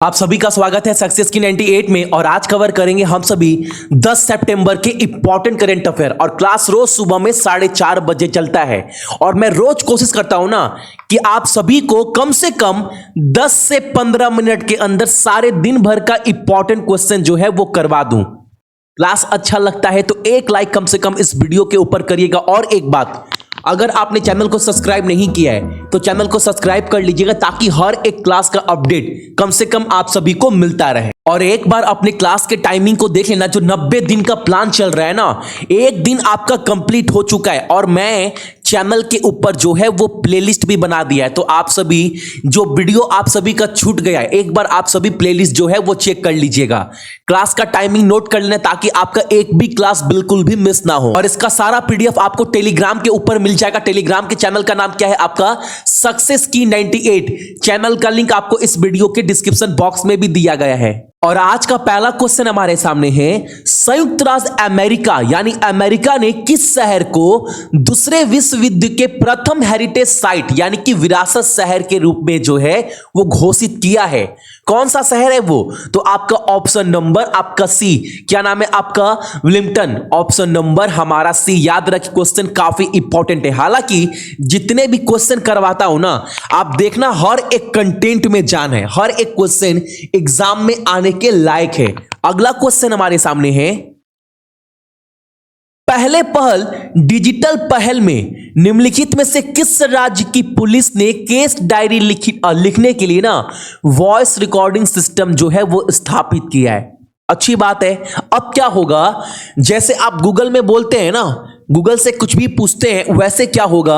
आप सभी का स्वागत है सक्सेस की 98 में। और आज कवर करेंगे हम सभी 10 सितंबर के इंपॉर्टेंट करंट अफेयर। और क्लास रोज सुबह में 4:30 बजे चलता है। और मैं रोज कोशिश करता हूं ना कि आप सभी को कम से कम 10 से 15 मिनट के अंदर सारे दिन भर का इंपॉर्टेंट क्वेश्चन जो है वो करवा दूं। क्लास अच्छा लगता है तो एक लाइक कम से कम इस वीडियो के ऊपर करिएगा। और एक बात, अगर आपने चैनल को सब्सक्राइब नहीं किया है तो चैनल को सब्सक्राइब कर लीजिएगा ताकि हर एक क्लास का अपडेट कम से कम आप सभी को मिलता रहे। और एक बार अपने क्लास के टाइमिंग को देख लेना, जो 90 दिन का प्लान चल रहा है ना, एक दिन आपका कंप्लीट हो चुका है। और मैं चैनल के ऊपर जो है वो प्लेलिस्ट भी बना दिया है, तो आप सभी जो वीडियो आप सभी का छूट गया है, एक बार आप सभी प्लेलिस्ट जो है वो चेक कर लीजिएगा। क्लास का टाइमिंग नोट कर लेना ताकि आपका एक भी क्लास बिल्कुल भी मिस ना हो। और इसका सारा पीडीएफ आपको टेलीग्राम के ऊपर मिल जाएगा। टेलीग्राम के चैनल का नाम क्या है आपका? सक्सेस की 98। चैनल का लिंक आपको इस वीडियो के डिस्क्रिप्शन बॉक्स में भी दिया गया है। और आज का पहला क्वेश्चन हमारे सामने है, संयुक्त राज्य अमेरिका यानी अमेरिका ने किस शहर को दूसरे विश्व युद्ध के प्रथम हेरिटेज साइट यानी कि विरासत शहर के रूप में जो है वो घोषित किया है? कौन सा शहर है वो? तो आपका ऑप्शन नंबर आपका सी, क्या नाम है आपका? विलिंगटन। ऑप्शन नंबर हमारा सी। याद रखिए, क्वेश्चन काफी इंपॉर्टेंट है। हालांकि जितने भी क्वेश्चन करवाता हूं ना, आप देखना हर एक कंटेंट में जान है, हर एक क्वेश्चन एग्जाम में आने के लायक है। अगला क्वेश्चन हमारे सामने है, पहले पहल डिजिटल पहल में निम्नलिखित में से किस राज्य की पुलिस ने केस डायरी लिखने के लिए ना वॉइस रिकॉर्डिंग सिस्टम जो है वो स्थापित किया है? अच्छी बात है। अब क्या होगा, जैसे आप गूगल में बोलते हैं ना, गूगल से कुछ भी पूछते हैं, वैसे क्या होगा,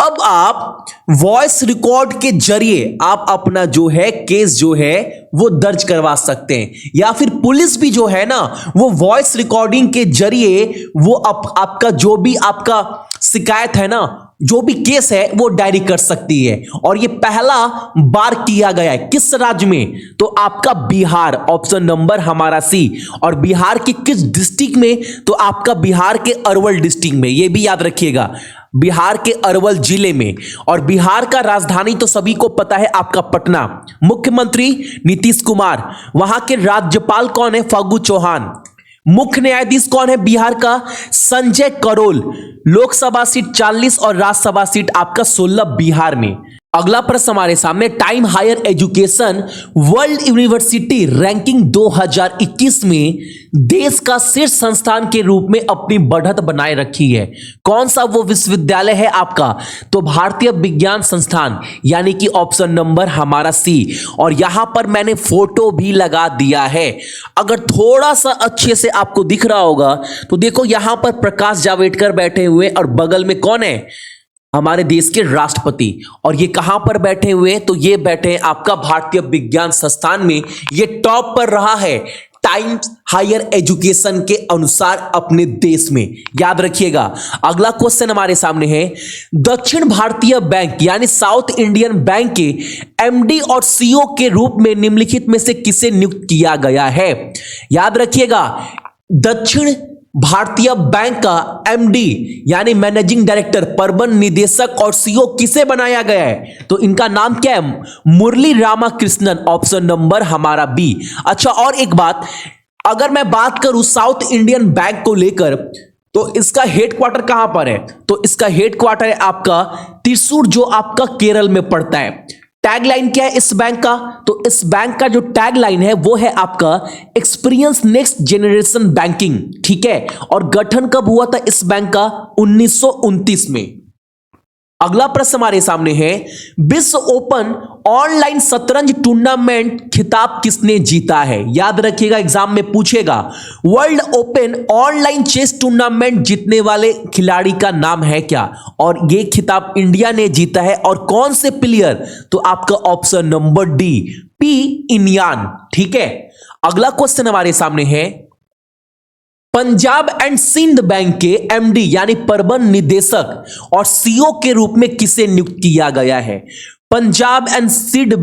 अब आप वॉइस रिकॉर्ड के जरिए आप अपना जो है केस जो है वो दर्ज करवा सकते हैं। या फिर पुलिस भी जो है ना वो वॉइस रिकॉर्डिंग के जरिए वो आपका जो भी आपका शिकायत है ना, जो भी केस है वो डायरी कर सकती है। और ये पहला बार किया गया है किस राज्य में? तो आपका बिहार। ऑप्शन नंबर हमारा सी। और बिहार की किस डिस्ट्रिक्ट में? तो आपका बिहार के अरवल डिस्ट्रिक्ट में। ये भी याद रखिएगा, बिहार के अरवल जिले में। और बिहार का राजधानी तो सभी को पता है आपका पटना। मुख्यमंत्री नीतीश कुमार। वहां के राज्यपाल कौन है? फागू चौहान। मुख्य न्यायाधीश कौन है बिहार का? संजय करोल। लोकसभा सीट 40 और राज्यसभा सीट आपका 16 बिहार में। अगला प्रश्न हमारे सामने, Time Higher Education World University Ranking 2021 में देश का शीर्ष संस्थान के रूप में अपनी बढ़त बनाए रखी है। कौन सा वो विश्वविद्यालय है आपका? तो भारतीय विज्ञान संस्थान, यानी कि ऑप्शन नंबर हमारा सी। और यहां पर मैंने फोटो भी लगा दिया है, अगर थोड़ा सा अच्छे से आपको दिख रहा होगा तो देखो, यहां पर प्रकाश जावड़ेकर बैठे हुए और बगल में कौन है? हमारे देश के राष्ट्रपति। और ये कहां पर बैठे हुए? तो ये बैठे हैं आपका भारतीय विज्ञान संस्थान में। ये टॉप पर रहा है टाइम्स हायर एजुकेशन के अनुसार अपने देश में। याद रखिएगा। अगला क्वेश्चन हमारे सामने है, दक्षिण भारतीय बैंक यानी साउथ इंडियन बैंक के एमडी और सीईओ के रूप में निम्नलिखित में से किसे नियुक्त किया गया है? याद रखिएगा, दक्षिण भारतीय बैंक का एमडी यानी मैनेजिंग डायरेक्टर, प्रबंध निदेशक और सीईओ किसे बनाया गया है? तो इनका नाम क्या है? मुरली रामाकृष्णन। ऑप्शन नंबर हमारा बी। अच्छा, और एक बात, अगर मैं बात करूं साउथ इंडियन बैंक को लेकर, तो इसका हेडक्वार्टर कहां पर है? तो इसका हेडक्वार्टर है आपका त्रिशूर, जो आपका केरल में पड़ता है। टैगलाइन क्या है इस बैंक का? तो इस बैंक का जो टैगलाइन है वो है आपका एक्सपीरियंस नेक्स्ट जनरेशन बैंकिंग। ठीक है। और गठन कब हुआ था इस बैंक का? 1929 में। अगला प्रश्न हमारे सामने है, विश्व ओपन ऑनलाइन शतरंज टूर्नामेंट खिताब किसने जीता है? याद रखिएगा, एग्जाम में पूछेगा। World Open Online Chess Tournament जीतने वाले खिलाड़ी का नाम है क्या? और यह खिताब इंडिया ने जीता है। और कौन से प्लेयर? तो आपका ऑप्शन नंबर डी, पी इनियान। ठीक है। अगला क्वेश्चन हमारे सामने है, पंजाब एंड सिंध बैंक के एमडी यानी प्रबंध निदेशक और सीईओ के रूप में किसे नियुक्त किया गया है? पंजाब एंड सिंध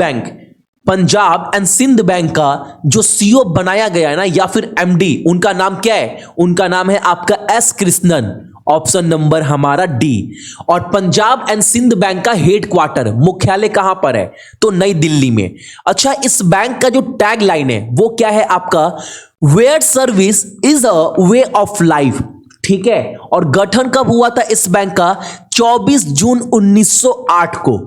बैंक का जो सीईओ बनाया गया है ना, या फिर एमडी, उनका नाम क्या है? उनका नाम है आपका एस कृष्णन। ऑप्शन नंबर हमारा डी। और पंजाब एंड सिंध बैंक का हेड क्वार्टर मुख्यालय कहां पर है? तो नई दिल्ली में। अच्छा, इस बैंक का जो टैग लाइन है वो क्या है आपका? Where service is a way of life. ठीक है। और गठन कब हुआ था इस बैंक का? 24 जून 1908 को।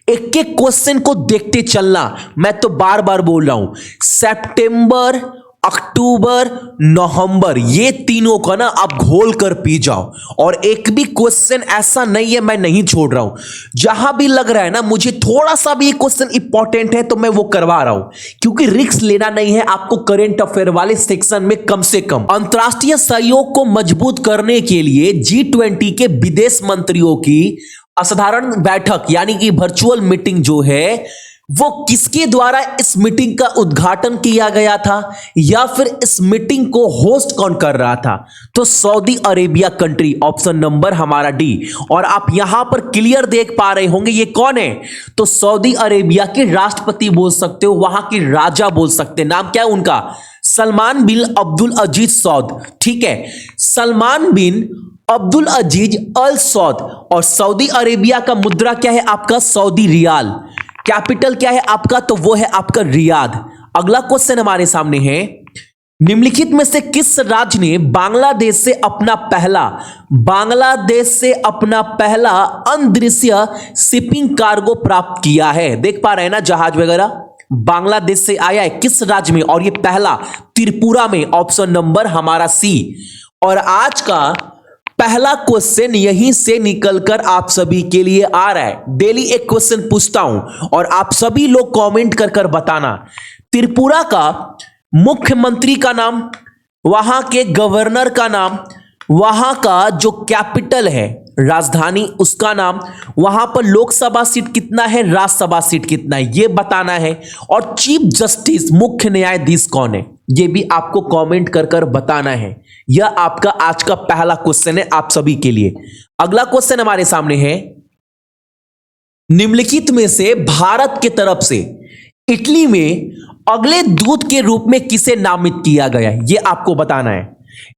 एक एक क्वेश्चन को देखते चलना, मैं तो बार बार बोल रहा हूं, सितंबर, अक्टूबर, नवंबर, ये तीनों का ना आप घोल कर पी जाओ। और एक भी क्वेश्चन ऐसा नहीं है मैं नहीं छोड़ रहा हूं। जहां भी लग रहा है ना मुझे थोड़ा सा भी क्वेश्चन इंपॉर्टेंट है तो मैं वो करवा रहा हूं, क्योंकि रिस्क लेना नहीं है आपको करंट अफेयर वाले सेक्शन में। कम से कम अंतरराष्ट्रीय सहयोग को मजबूत करने के लिए G20 के विदेश मंत्रियों की असाधारण बैठक यानी कि वर्चुअल मीटिंग जो है वो किसके द्वारा इस मीटिंग का उद्घाटन किया गया था, या फिर इस मीटिंग को होस्ट कौन कर रहा था? तो Saudi Arabia country, option number हमारा डी। और आप यहां पर क्लियर देख पा रहे होंगे ये कौन है? तो सऊदी अरेबिया के राष्ट्रपति बोल सकते हो, वहां के राजा बोल सकते हैं। नाम क्या है उनका? सलमान बिन अब्दुल अजीज सऊद। ठीक है, सलमान बिन अब्दुल अजीज अल सऊद। और सऊदी अरेबिया का मुद्रा क्या है आपका? Saudi riyal. कैपिटल क्या है आपका? तो वो है आपका रियाद। अगला क्वेश्चन हमारे सामने है, निम्नलिखित में से किस राज्य ने बांग्लादेश से अपना पहला अदृश्य शिपिंग कार्गो प्राप्त किया है? देख पा रहे हैं ना जहाज वगैरह बांग्लादेश से आया है, किस राज्य में? और ये पहला त्रिपुरा में, ऑप्शन नंबर हमारा सी। और आज का पहला क्वेश्चन यहीं से निकलकर आप सभी के लिए आ रहा है। डेली एक क्वेश्चन पूछता हूं और आप सभी लोग कमेंट कर बताना, त्रिपुरा का मुख्यमंत्री का नाम, वहां के गवर्नर का नाम, वहां का जो कैपिटल है राजधानी उसका नाम, वहां पर लोकसभा सीट कितना है, राज्यसभा सीट कितना है, यह बताना है। और चीफ जस्टिस मुख्य न्यायाधीश कौन है, यह भी आपको कमेंट कर बताना है। यह आपका आज का पहला क्वेश्चन है आप सभी के लिए। अगला क्वेश्चन हमारे सामने है, निम्नलिखित में से भारत के तरफ से इटली में अगले दूत के रूप में किसे नामित किया गया है, यह आपको बताना है।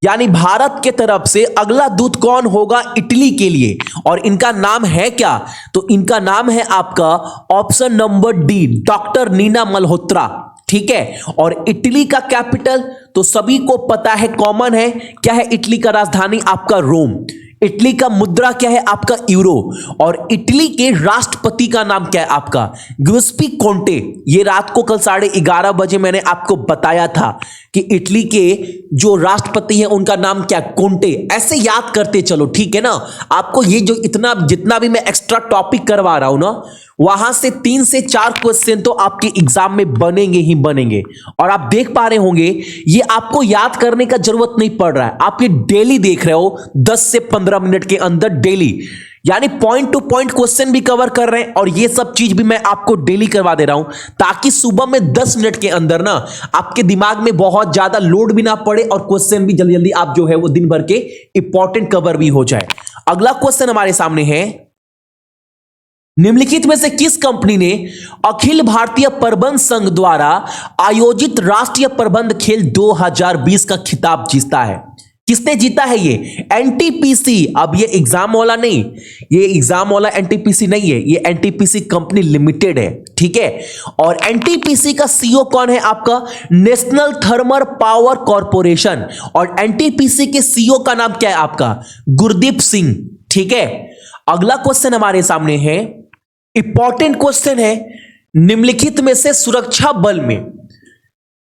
यानी भारत के तरफ से अगला दूत कौन होगा इटली के लिए, और इनका नाम है क्या? तो इनका नाम है आपका option number D, doctor Nina Malhotra. ठीक है। और इटली का कैपिटल तो सभी को पता है, कॉमन है, क्या है इटली का राजधानी आपका रोम। इटली का मुद्रा क्या है आपका यूरो। और इटली के राष्ट्रपति का नाम क्या है आपका? ग्युसेप्पे कोंटे। ये रात को कल 11:30 बजे मैंने आपको बताया था कि इटली के जो राष्ट्रपति हैं उनका नाम क्या? कोंटे। ऐसे याद करते चलो, ठीक है ना। आपको ये जो जितना भी मैं एक्स्ट्रा टॉपिक करवा रहा हूं ना, वहां से 3 से 4 क्वेश्चन तो आपके एग्जाम में बनेंगे ही बनेंगे। और आप देख पा रहे होंगे ये आपको याद करने का जरूरत नहीं पड़ रहा है, आप ये डेली देख रहे हो 10 से 15 मिनट के अंदर डेली, यानी पॉइंट टू पॉइंट क्वेश्चन भी कवर कर रहे हैं और ये सब चीज भी मैं आपको डेली करवा दे रहा हूं, ताकि सुबह में 10 मिनट के अंदर ना आपके दिमाग में बहुत ज्यादा लोड भी ना पड़े और क्वेश्चन भी जल्दी जल्दी आप जो है वो दिन भर के इंपॉर्टेंट कवर भी हो जाए। अगला क्वेश्चन हमारे सामने है, निम्नलिखित में से किस कंपनी ने अखिल भारतीय प्रबंध संघ द्वारा आयोजित राष्ट्रीय प्रबंध खेल 2020 का खिताब जीता है? किसने जीता है ये? एनटीपीसी। अब ये एग्जाम वाला नहीं, ये एग्जाम वाला एनटीपीसी नहीं है, ये एनटीपीसी कंपनी लिमिटेड है। ठीक है। और एनटीपीसी का सीईओ कौन है आपका? National thermal power corporation. और एनटीपीसी के सीईओ का नाम क्या है आपका? गुरदीप सिंह। ठीक है। अगला क्वेश्चन हमारे सामने है, इंपॉर्टेंट क्वेश्चन है, निम्नलिखित में से सुरक्षा बल में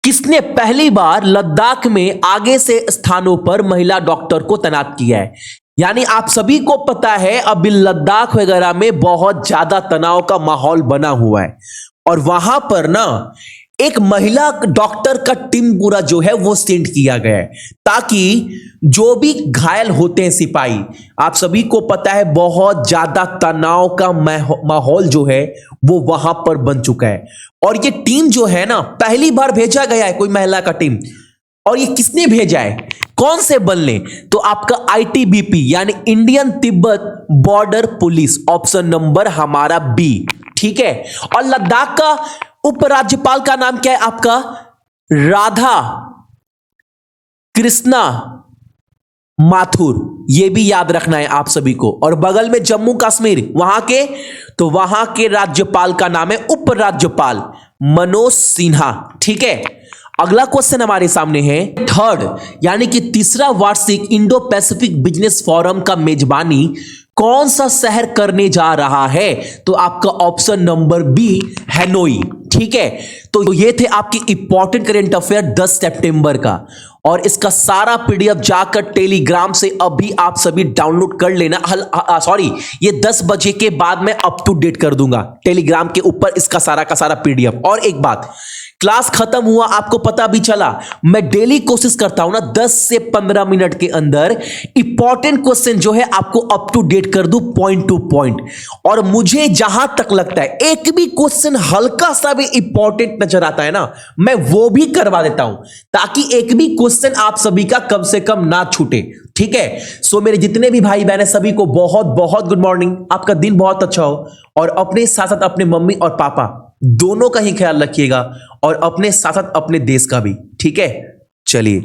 किसने पहली बार लद्दाख में आगे से स्थानों पर महिला डॉक्टर को तैनात किया है? यानी आप सभी को पता है अभी लद्दाख वगैरह में बहुत ज्यादा तनाव का माहौल बना हुआ है और वहां पर ना एक महिला डॉक्टर का टीम पूरा जो है वो सेंड किया गया है, ताकि जो भी घायल होते हैं सिपाही, आप सभी को पता है बहुत ज्यादा तनाव का माहौल जो है वो वहां पर बन चुका है। और ये टीम जो है ना पहली बार भेजा गया है कोई महिला का टीम, और ये किसने भेजा है, कौन से बल ने? तो आपका आईटीबीपी यानी Indian Tibet border police, option number हमारा बी। ठीक है। और लद्दाख का उपराज्यपाल का नाम क्या है आपका? राधा कृष्णा माथुर, ये भी याद रखना है आप सभी को। और बगल में जम्मू कश्मीर, वहां के, तो वहां के राज्यपाल का नाम है उपराज्यपाल मनोज सिन्हा। ठीक है, अगला क्वेश्चन हमारे सामने है थर्ड, यानी कि तीसरा वार्षिक इंडो पैसिफिक बिजनेस फोरम का मेजबानी कौन सा शहर करने जा रहा है? तो आपका ऑप्शन नंबर बी हैनोई। ठीक है, तो ये थे आपके इंपॉर्टेंट करेंट अफेयर 10 सितंबर का, और इसका सारा पीडीएफ जाकर टेलीग्राम से अभी आप सभी डाउनलोड कर लेना। सॉरी, ये 10 बजे के बाद मैं अप टू डेट कर दूंगा टेलीग्राम के ऊपर इसका सारा का सारा पीडीएफ। और एक बात, क्लास खत्म हुआ, आपको पता भी चला, मैं डेली कोशिश करता हूं ना 10 से 15 मिनट के अंदर इंपॉर्टेंट क्वेश्चन जो है आपको अप टू डेट कर दूं पॉइंट टू पॉइंट। और मुझे जहां तक लगता है एक भी क्वेश्चन हल्का सा भी इंपॉर्टेंट नजर आता है ना, मैं वो भी करवा देता हूं, ताकि एक भी क्वेश्चन आप सभी का कम से कम ना छूटे। ठीक है, सो मेरे जितने भी भाई बहन है सभी को बहुत बहुत गुड मॉर्निंग, आपका दिन बहुत अच्छा हो, और अपने साथ साथ अपने मम्मी और पापा दोनों का ही ख्याल रखिएगा, और अपने साथ साथ अपने देश का भी। ठीक है, चलिए।